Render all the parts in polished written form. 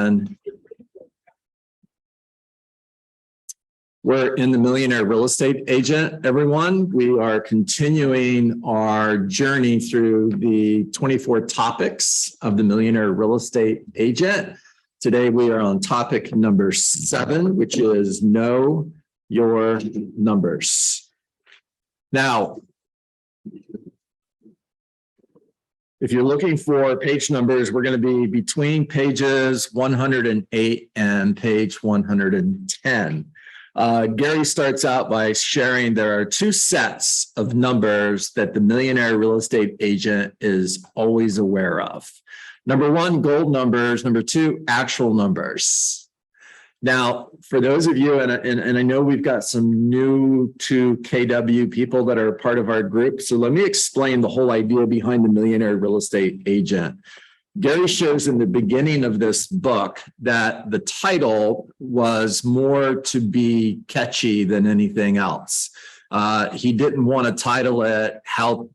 And we're in the Millionaire Real Estate Agent, everyone. We are continuing our journey through the 24 topics of the Millionaire Real Estate Agent. Today, we are on topic number 7, which is know your numbers. Now, if you're looking for page numbers, we're going to be between pages 108 and page 110. Gary starts out by sharing there are 2 sets of numbers that the Millionaire Real Estate Agent is always aware of. Number 1, gold numbers. Number 2, actual numbers. Now, for those of you, and I know we've got some new to KW people that are part of our group, so let me explain the whole idea behind the Millionaire Real Estate Agent. Gary shows in the beginning of this book that the title was more to be catchy than anything else. He didn't want to title it how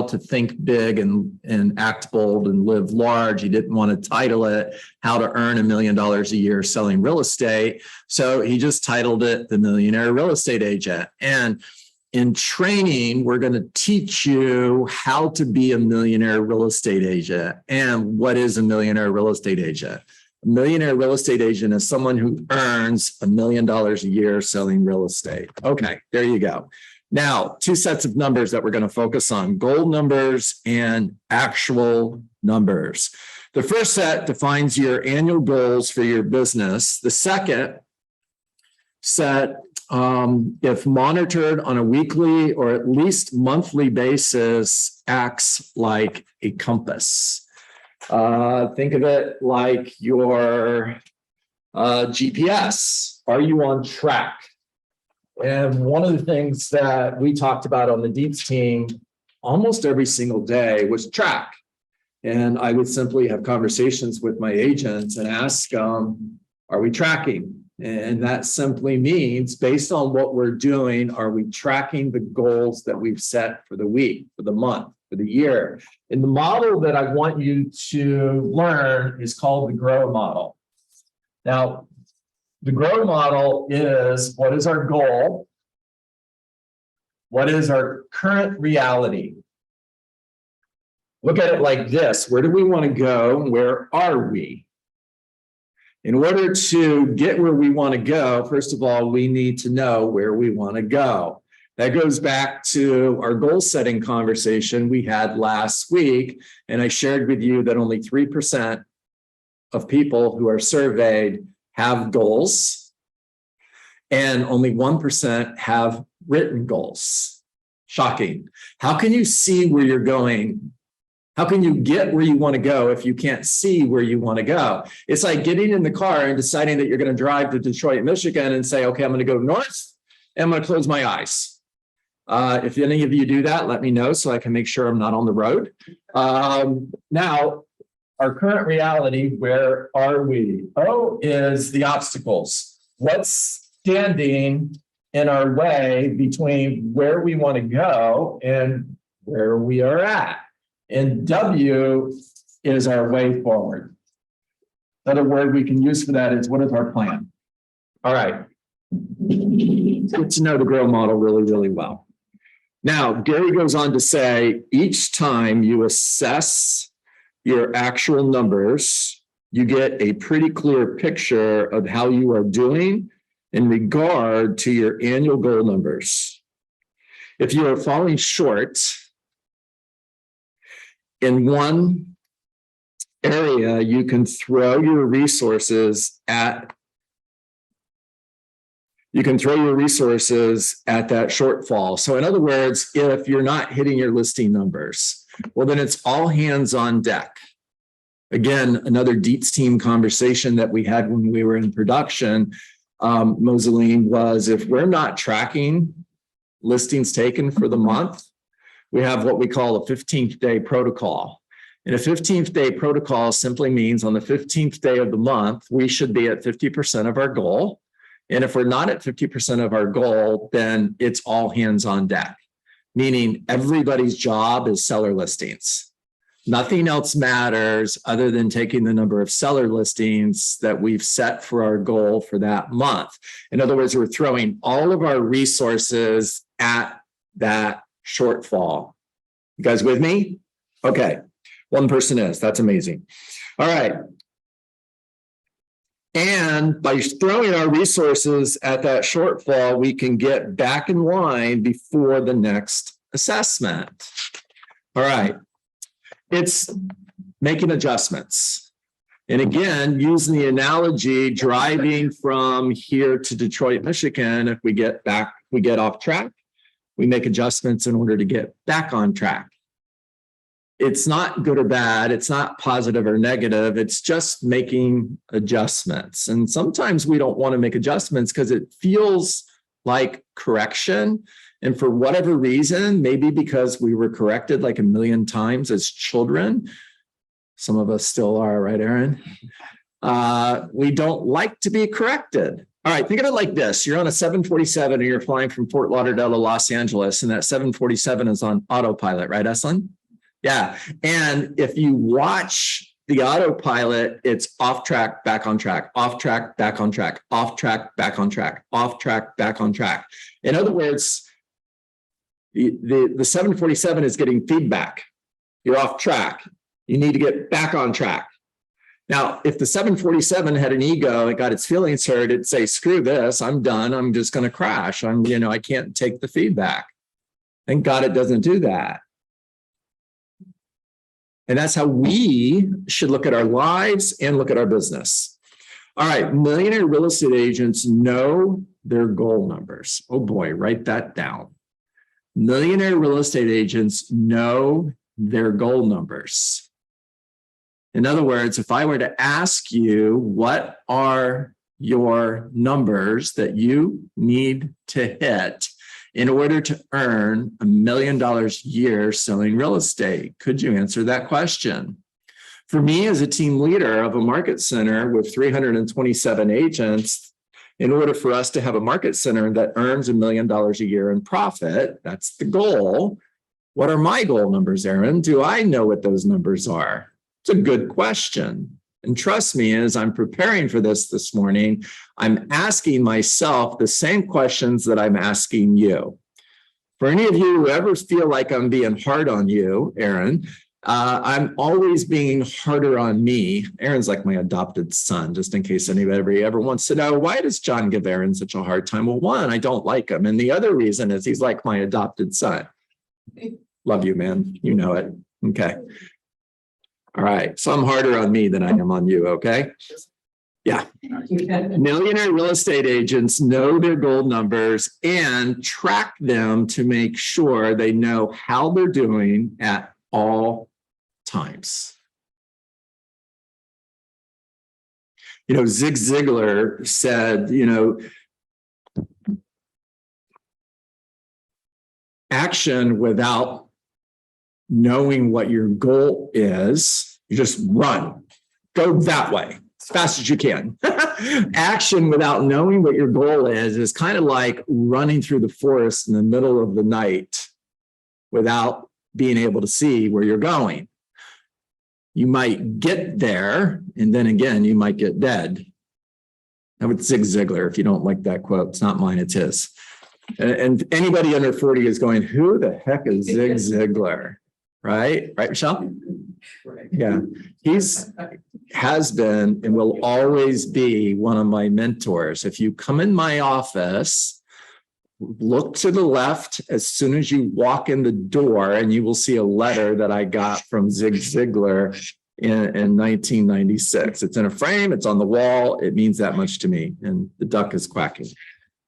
to think big and act bold and live large. He didn't want to title it how to earn $1 million a year selling real estate. So he just titled it the Millionaire Real Estate Agent. And in training, we're going to teach you how to be a millionaire real estate agent. And what is a millionaire real estate agent? A millionaire real estate agent is someone who earns $1 million a year selling real estate. Okay, there you go. Now, 2 sets of numbers that we're going to focus on, gold numbers and actual numbers. The first set defines your annual goals for your business. The second set, if monitored on a weekly or at least monthly basis, acts like a compass. Think of it like your GPS. Are you on track? And one of the things that we talked about on the Deeps team almost every single day was track. And I would simply have conversations with my agents and ask, are we tracking? And that simply means based on what we're doing, are we tracking the goals that we've set for the week, for the month, for the year? And the model that I want you to learn is called the GROW model. Now, the GROW model is, what is our goal? What is our current reality? Look at it like this. Where do we want to go? Where are we? In order to get where we want to go, first of all, we need to know where we want to go. That goes back to our goal setting conversation we had last week. And I shared with you that only 3% of people who are surveyed have goals, and only 1% have written goals. Shocking. How can you see where you're going? How can you get where you want to go if you can't see where you want to go? It's like getting in the car and deciding that you're going to drive to Detroit, Michigan and say, okay, I'm going to go north and I'm going to close my eyes. If any of you do that, let me know so I can make sure I'm not on the road. Now, our current reality, where are we? O is the obstacles. What's standing in our way between where we want to go and where we are at? And W is our way forward. Another word we can use for that is, what is our plan? All right. Get to know the GROW model really, really well. Now, Gary goes on to say, each time you assess your actual numbers, you get a pretty clear picture of how you are doing in regard to your annual goal numbers. If you are falling short in one area, you can throw your resources at that shortfall. So in other words, if you're not hitting your listing numbers, well, then it's all hands on deck. Again, another Deets team conversation that we had when we were in production, Moseline, was if we're not tracking listings taken for the month, we have what we call a 15th day protocol. And a 15th day protocol simply means on the 15th day of the month, we should be at 50% of our goal. And if we're not at 50% of our goal, then it's all hands on deck, meaning everybody's job is seller listings. Nothing else matters other than taking the number of seller listings that we've set for our goal for that month. In other words, we're throwing all of our resources at that shortfall. You guys with me? Okay. One person is. That's amazing. All right. And by throwing our resources at that shortfall, we can get back in line before the next assessment. All right. It's making adjustments. And again, using the analogy, driving from here to Detroit, Michigan, if we get off track, we make adjustments in order to get back on track. It's not good or bad. It's not positive or negative. It's just making adjustments. And sometimes we don't want to make adjustments because it feels like correction. And for whatever reason, maybe because we were corrected like a million times as children, some of us still are, right, Aaron? We don't like to be corrected. All right, think of it like this. You're on a 747 and you're flying from Fort Lauderdale to Los Angeles, and that 747 is on autopilot, right, Eslin? Yeah. And if you watch the autopilot, it's off track, back on track, off track, back on track, off track, back on track, off track, back on track. In other words, the 747 is getting feedback. You're off track. You need to get back on track. Now, if the 747 had an ego, it got its feelings hurt, it'd say, screw this, I'm done. I'm just going to crash. I can't take the feedback. Thank God it doesn't do that. And that's how we should look at our lives and look at our business. All right, millionaire real estate agents know their goal numbers. Oh boy, write that down. Millionaire real estate agents know their goal numbers. In other words, if I were to ask you, what are your numbers that you need to hit in order to earn $1 million a year selling real estate? Could you answer that question? For me, as a team leader of a market center with 327 agents, in order for us to have a market center that earns $1 million a year in profit, that's the goal. What are my goal numbers, Aaron? Do I know what those numbers are? It's a good question. And trust me, as I'm preparing for this morning, I'm asking myself the same questions that I'm asking you. For any of you who ever feel like I'm being hard on you, Aaron, I'm always being harder on me. Aaron's like my adopted son, just in case anybody ever wants to know, why does John give Aaron such a hard time? Well, one, I don't like him. And the other reason is he's like my adopted son. Love you, man. You know it. Okay. All right. So I'm harder on me than I am on you. Okay. Yeah. Millionaire real estate agents know their goal numbers and track them to make sure they know how they're doing at all times. Zig Ziglar said, action without knowing what your goal is, you just run, go that way as fast as you can. Action without knowing what your goal is kind of like running through the forest in the middle of the night without being able to see where you're going. You might get there, and then again, you might get dead. That was Zig Ziglar. If you don't like that quote, it's not mine, it's his. And anybody under 40 is going, who the heck is Zig Ziglar? Right, Michelle? Right. Yeah, has been and will always be one of my mentors. If you come in my office, look to the left as soon as you walk in the door, and you will see a letter that I got from Zig Ziglar in 1996. It's in a frame, it's on the wall. It means that much to me. And the duck is quacking.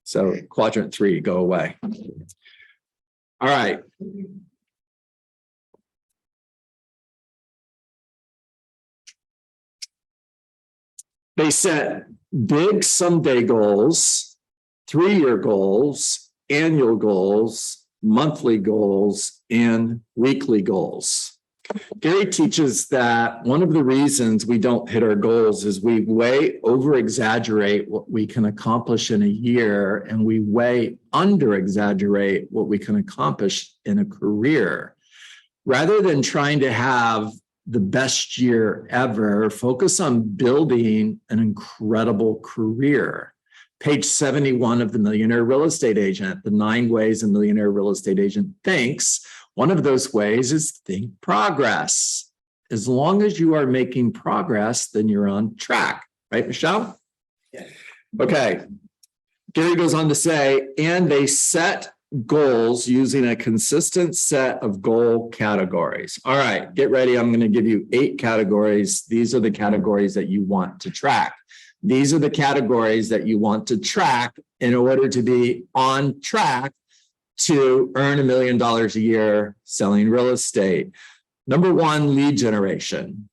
So quadrant 3, go away. All right. They set big someday goals, 3-year goals, annual goals, monthly goals, and weekly goals. Gary teaches that one of the reasons we don't hit our goals is we way over-exaggerate what we can accomplish in a year, and we way under-exaggerate what we can accomplish in a career. Rather than trying to have the best year ever, focus on building an incredible career. Page 71 of the Millionaire Real Estate Agent, the 9 ways a millionaire real estate agent thinks. One of those ways is think progress. As long as you are making progress, then you're on track. Right, Michelle? Yeah. Okay. Gary goes on to say, and they set goals using a consistent set of goal categories. All right, get ready. I'm going to give you 8 categories. These are the categories that you want to track. These are the categories that you want to track in order to be on track to earn $1 million a year selling real estate. Number 1, lead generation.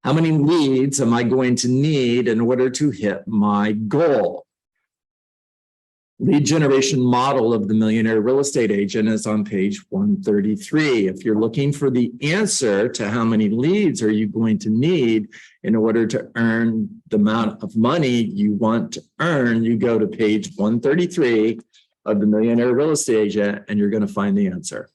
How many leads am I going to need in order to hit my goal? Lead generation model of the Millionaire Real Estate Agent is on page 133. If you're looking for the answer to how many leads are you going to need in order to earn the amount of money you want to earn, you go to page 133 of the Millionaire Real Estate Agent, and you're going to find the answer.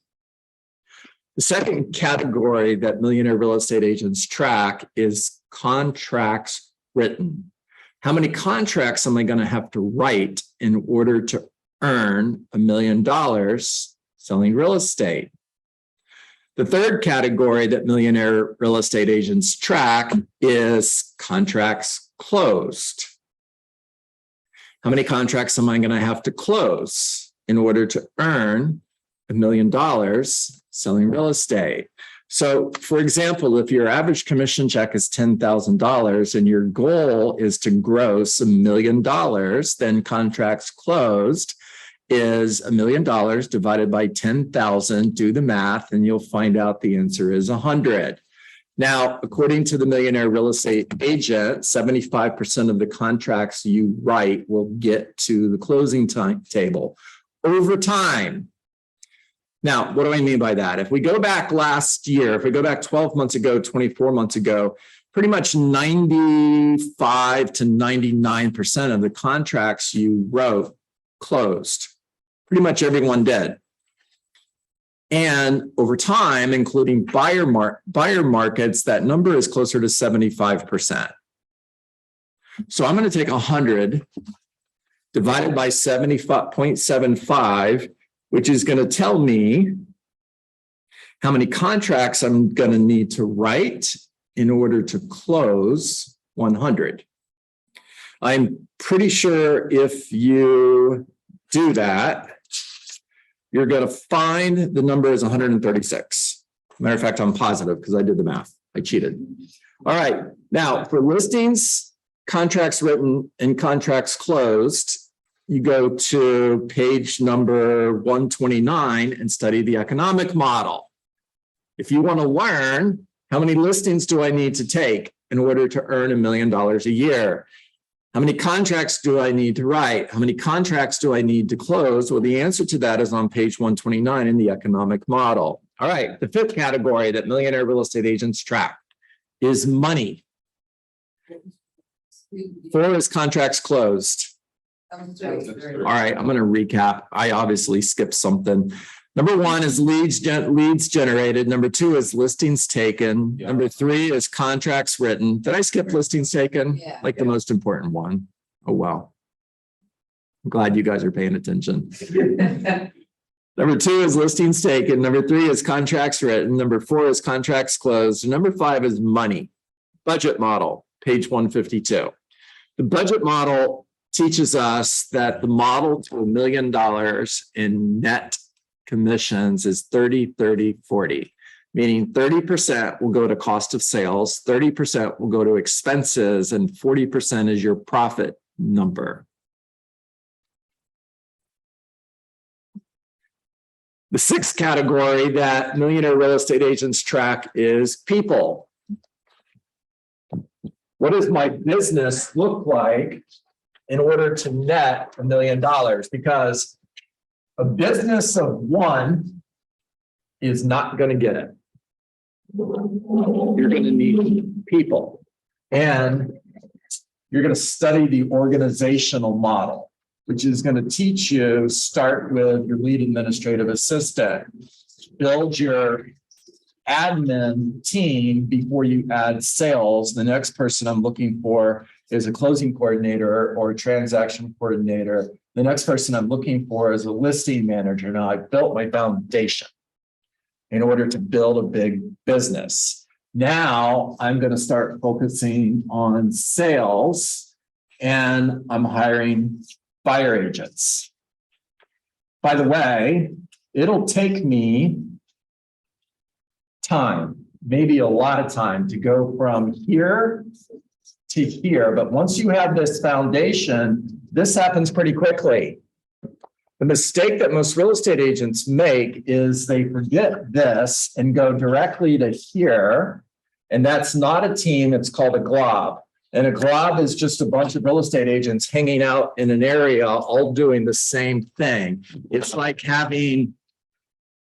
The second category that millionaire real estate agents track is contracts written. How many contracts am I going to have to write in order to earn $1 million selling real estate? The third category that millionaire real estate agents track is contracts closed. How many contracts am I going to have to close in order to earn $1 million selling real estate? So, for example, if your average commission check is $10,000 and your goal is to gross $1 million, then contracts closed is $1 million divided by 10,000. Do the math, and you'll find out the answer is 100. Now, according to the Millionaire Real Estate Agent, 75% of the contracts you write will get to the closing table over time. Now, what do I mean by that? If we go back last year, if we go back 12 months ago, 24 months ago, pretty much 95 to 99% of the contracts you wrote closed. Pretty much everyone did. And over time, including buyer markets, that number is closer to 75%. So I'm going to take 100 divided by 75.75, which is going to tell me how many contracts I'm going to need to write in order to close 100. I'm pretty sure if you do that, you're going to find the number is 136. Matter of fact, I'm positive because I did the math. I cheated. All right. Now, for listings, contracts written, and contracts closed, you go to page number 129 and study the economic model. If you want to learn how many listings do I need to take in order to earn $1 million a year, how many contracts do I need to write? How many contracts do I need to close? Well, the answer to that is on page 129 in the economic model. All right, the fifth category that millionaire real estate agents track is money. 4 is contracts closed. All right, I'm going to recap. I obviously skipped something. Number 1 is leads generated. Number 2 is listings taken. Yeah. Number 3 is contracts written. Did I skip listings taken? Yeah. Like the most important one. Oh, wow. I'm glad you guys are paying attention. Number 2 is listings taken. Number 3 is contracts written. Number 4 is contracts closed. Number 5 is money. Budget model, page 152. The budget model teaches us that the model to $1 million in net commissions is 30, 30, 40, meaning 30% will go to cost of sales, 30% will go to expenses, and 40% is your profit number. The 6th category that millionaire real estate agents track is people. What does my business look like in order to net $1 million? Because a business of 1 is not going to get it. You're going to need people, and you're going to study the organizational model, which is going to teach you, start with your lead administrative assistant, build your admin team before you add sales. The next person I'm looking for is a closing coordinator or a transaction coordinator. The next person I'm looking for is a listing manager. Now, I built my foundation in order to build a big business. Now I'm going to start focusing on sales, and I'm hiring buyer agents. By the way, it'll take me time, maybe a lot of time, to go from here to here. But once you have this foundation, this happens pretty quickly. The mistake that most real estate agents make is they forget this and go directly to here. And that's not a team, it's called a glob. And a glob is just a bunch of real estate agents hanging out in an area, all doing the same thing. It's like having,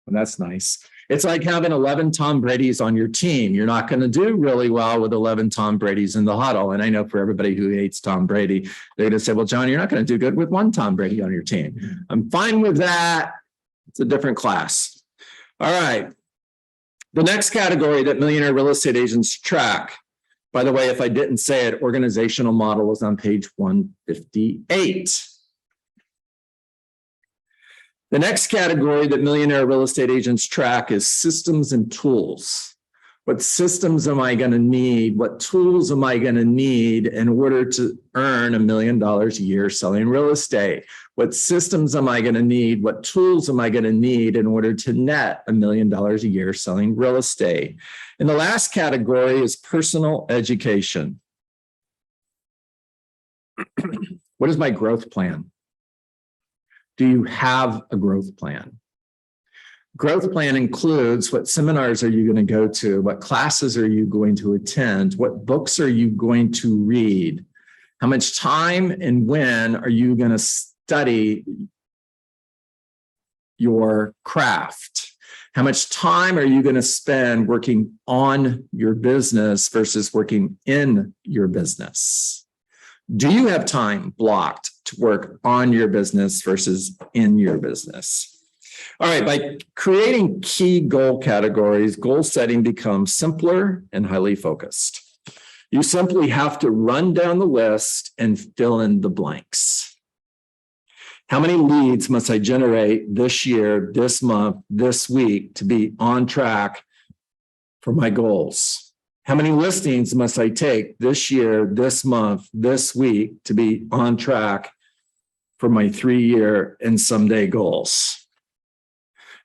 and that's nice. It's like having 11 Tom Brady's on your team. You're not going to do really well with 11 Tom Brady's in the huddle. And I know for everybody who hates Tom Brady, they're going to say, well, John, you're not going to do good with one Tom Brady on your team. I'm fine with that. It's a different class. All right. The next category that millionaire real estate agents track, by the way, if I didn't say it, organizational model is on page 158. The next category that millionaire real estate agents track is systems and tools. What systems am I going to need? What tools am I going to need in order to earn $1 million a year selling real estate? What systems am I going to need? What tools am I going to need in order to net $1 million a year selling real estate? And the last category is personal education. What is my growth plan? Do you have a growth plan? Growth plan includes what seminars are you going to go to? What classes are you going to attend? What books are you going to read? How much time and when are you going to study your craft? How much time are you going to spend working on your business versus working in your business? Do you have time blocked to work on your business versus in your business? All right, by creating key goal categories, goal setting becomes simpler and highly focused. You simply have to run down the list and fill in the blanks. How many leads must I generate this year, this month, this week to be on track for my goals? How many listings must I take this year, this month, this week to be on track for my 3-year and someday goals?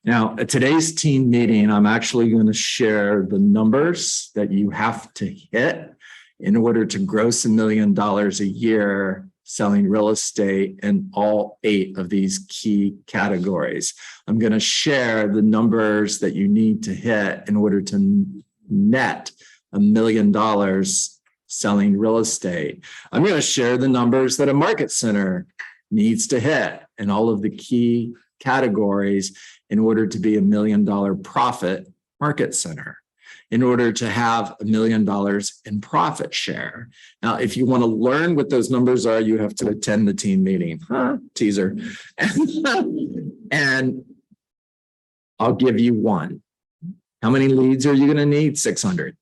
Now, at today's team meeting, I'm actually going to share the numbers that you have to hit in order to gross $1 million a year selling real estate in all 8 of these key categories. I'm going to share the numbers that you need to hit in order to net $1 million selling real estate. I'm going to share the numbers that a market center needs to hit in all of the key categories in order to be $1 million profit market center, in order to have $1 million in profit share. Now, if you want to learn what those numbers are, you have to attend the team meeting. Teaser. And I'll give you one. How many leads are you going to need? 600.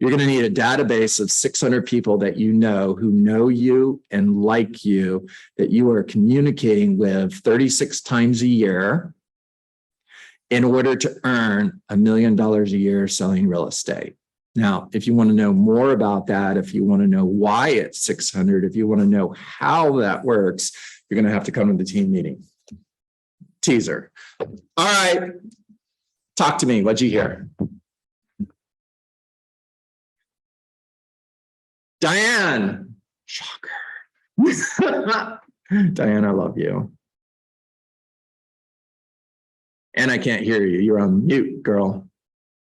You're going to need a database of 600 people that you know, who know you and like you, that you are communicating with 36 times a year in order to earn $1 million a year selling real estate. Now, if you want to know more about that, if you want to know why it's 600, if you want to know how that works, you're going to have to come to the team meeting. Teaser. All right. Talk to me. What'd you hear? Diane. Shocker. Diane, I love you. And I can't hear you. You're on mute, girl.